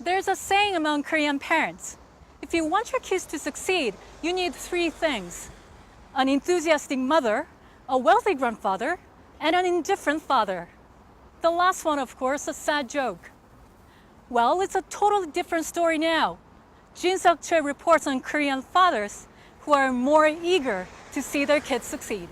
There's a saying among Korean parents. If you want your kids to succeed, you need three things: an enthusiastic mother, a wealthy grandfather, and an indifferent father. The last one, of course, a sad joke. Well, it's a totally different story now. Jin Seok-choi reports on Korean fathers who are more eager to see their kids succeed.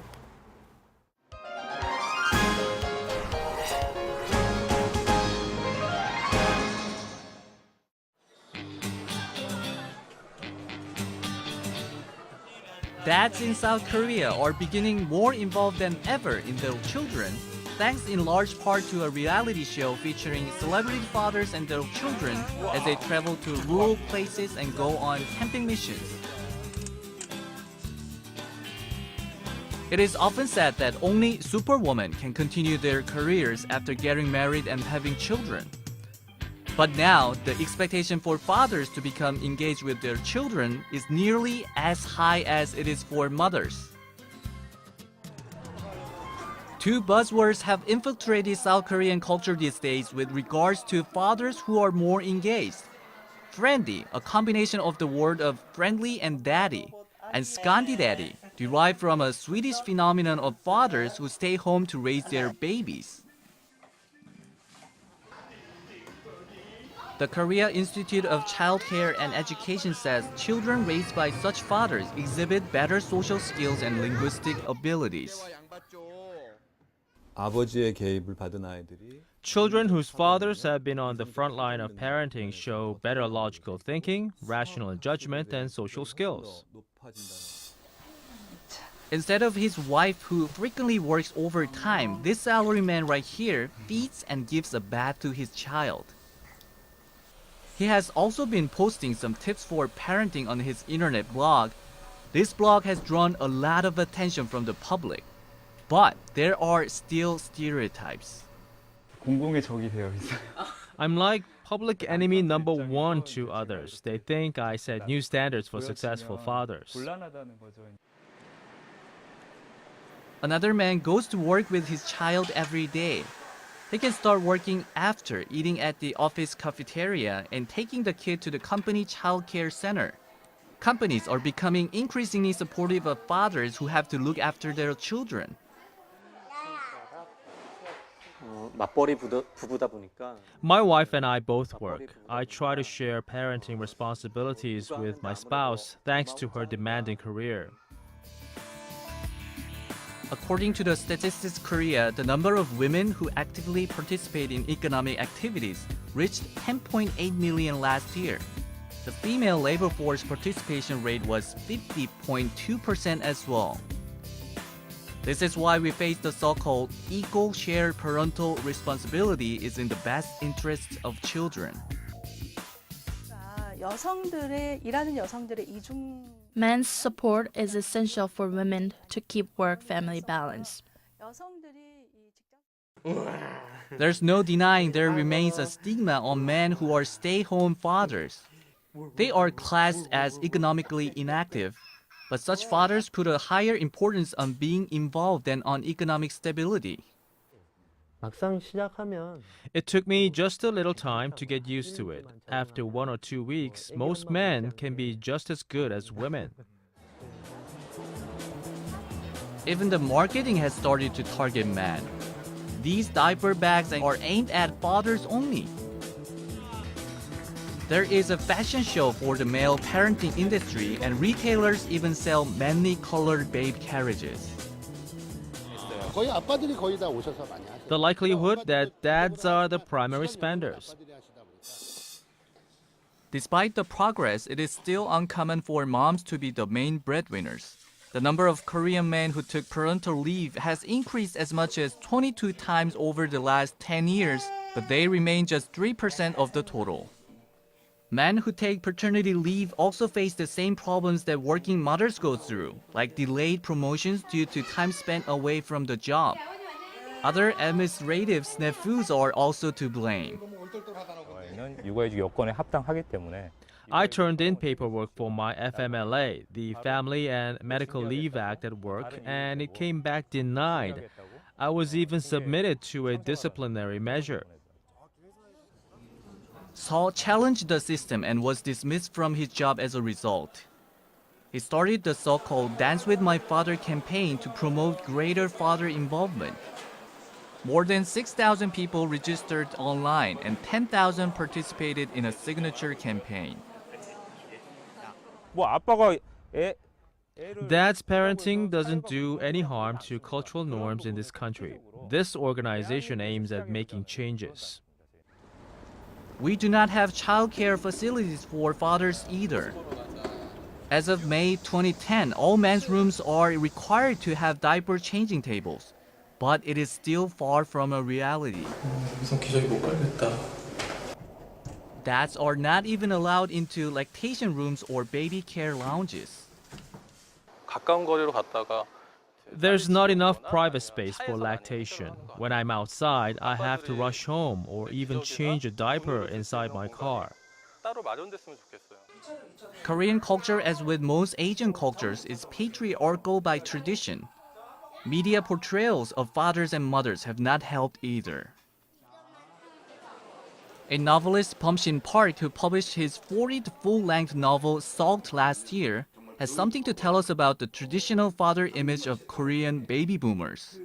Dads in South Korea are becoming more involved than ever in their children, thanks in large part to a reality show featuring celebrity fathers and their children as they travel to rural places and go on camping missions. It is often said that only superwomen can continue their careers after getting married and having children. But now, the expectation for fathers to become engaged with their children is nearly as high as it is for mothers. Two buzzwords have infiltrated South Korean culture these days with regards to fathers who are more engaged. Friendly, a combination of the word of friendly and daddy, and Scandi daddy, derived from a Swedish phenomenon of fathers who stay home to raise their babies. The Korea Institute of Child Care and Education says children raised by such fathers exhibit better social skills and linguistic abilities. Children whose fathers have been on the front line of parenting show better logical thinking, rational judgment, and social skills. Instead of his wife who frequently works overtime, this salaryman right here feeds and gives a bath to his child. He has also been posting some tips for parenting on his internet blog. This blog has drawn a lot of attention from the public. But there are still stereotypes. I'm like public enemy number one to others. They think I set new standards for successful fathers. Another man goes to work with his child every day. He can start working after eating at the office cafeteria and taking the kid to the company child care center. Companies are becoming increasingly supportive of fathers who have to look after their children. My wife and I both work. I try to share parenting responsibilities with my spouse thanks to her demanding career. According to the Statistics Korea, the number of women who actively participate in economic activities reached 10.8 million last year. The female labor force participation rate was 50.2% as well. This is why we face the so-called equal shared parental responsibility is in the best interests of children. Men's support is essential for women to keep work-family balance. There's no denying there remains a stigma on men who are stay-home fathers. They are classed as economically inactive, but such fathers put a higher importance on being involved than on economic stability. It took me just a little time to get used to it. After 1 or 2 weeks, most men can be just as good as women. Even the marketing has started to target men. These diaper bags are aimed at fathers only. There is a fashion show for the male parenting industry, and retailers even sell manly colored babe carriages. The likelihood that dads are the primary spenders. Despite the progress, it is still uncommon for moms to be the main breadwinners. The number of Korean men who took parental leave has increased as much as 22 times over the last 10 years, but they remain just 3% of the total. Men who take paternity leave also face the same problems that working mothers go through, like delayed promotions due to time spent away from the job. Other administrative snafus are also to blame. I turned in paperwork for my FMLA, the Family and Medical Leave Act at work, and it came back denied. I was even submitted to a disciplinary measure. Seo challenged the system and was dismissed from his job as a result. He started the so-called Dance with My Father campaign to promote greater father involvement. More than 6,000 people registered online and 10,000 participated in a signature campaign. 뭐 아빠가 Dad's parenting doesn't do any harm to cultural norms in this country. This organization aims at making changes. We do not have childcare facilities for fathers either. As of May 2010, all men's rooms are required to have diaper changing tables. But it is still far from a reality. Dads are not even allowed into lactation rooms or baby care lounges. 가까운 거리로 갔다가 There's not enough private space for lactation. When I'm outside, I have to rush home or even change a diaper inside my car. 따로 마련됐으면 좋겠어요. Korean culture, as with most Asian cultures, is patriarchal by tradition. Media portrayals of fathers and mothers have not helped either. A novelist, Bum-shin Park, who published his 40th full-length novel Salt last year, has something to tell us about the traditional father image of Korean baby boomers.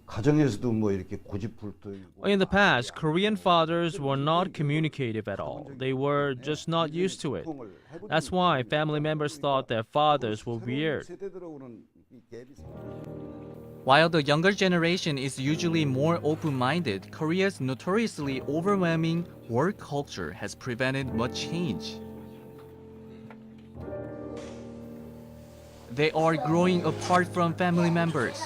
가정에서도 뭐 이렇게 고집불통이고 In the past, Korean fathers were not communicative at all. They were just not used to it. That's why family members thought their fathers were weird. 세대들하고는 이 갭이 While the younger generation is usually more open-minded, Korea's notoriously overwhelming work culture has prevented much change. They are growing apart from family members.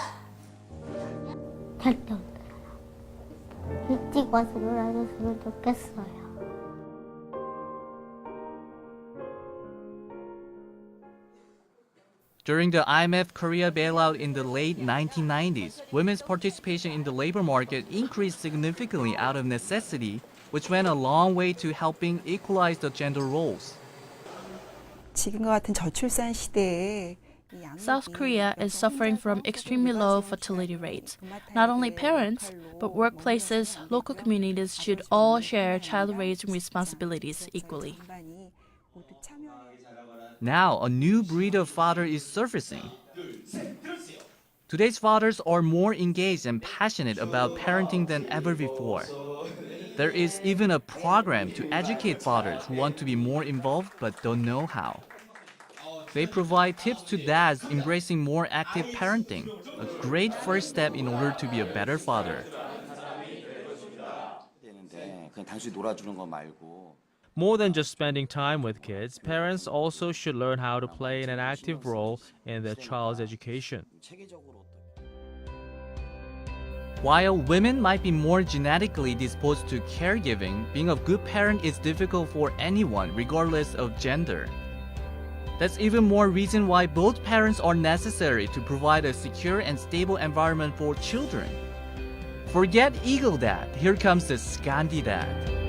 절대 못 들어요. 일찍 와서 놀아줬으면 좋겠어요. During the IMF Korea bailout in the late 1990s, women's participation in the labor market increased significantly out of necessity, which went a long way to helping equalize the gender roles. 지금과 같은 저출산 시대에 South Korea is suffering from extremely low fertility rates. Not only parents, but workplaces, local communities should all share child-raising responsibilities equally. Now, a new breed of father is surfacing. Today's fathers are more engaged and passionate about parenting than ever before. There is even a program to educate fathers who want to be more involved but don't know how. They provide tips to dads embracing more active parenting, a great first step in order to be a better father. 그냥 단순히 놀아주는 거 말고 More than just spending time with kids, parents also should learn how to play an active role in their child's education. 체계적으로 While women might be more genetically disposed to caregiving, being a good parent is difficult for anyone, regardless of gender. That's even more reason why both parents are necessary to provide a secure and stable environment for children. Forget Eagle Dad, here comes the Scandi Dad.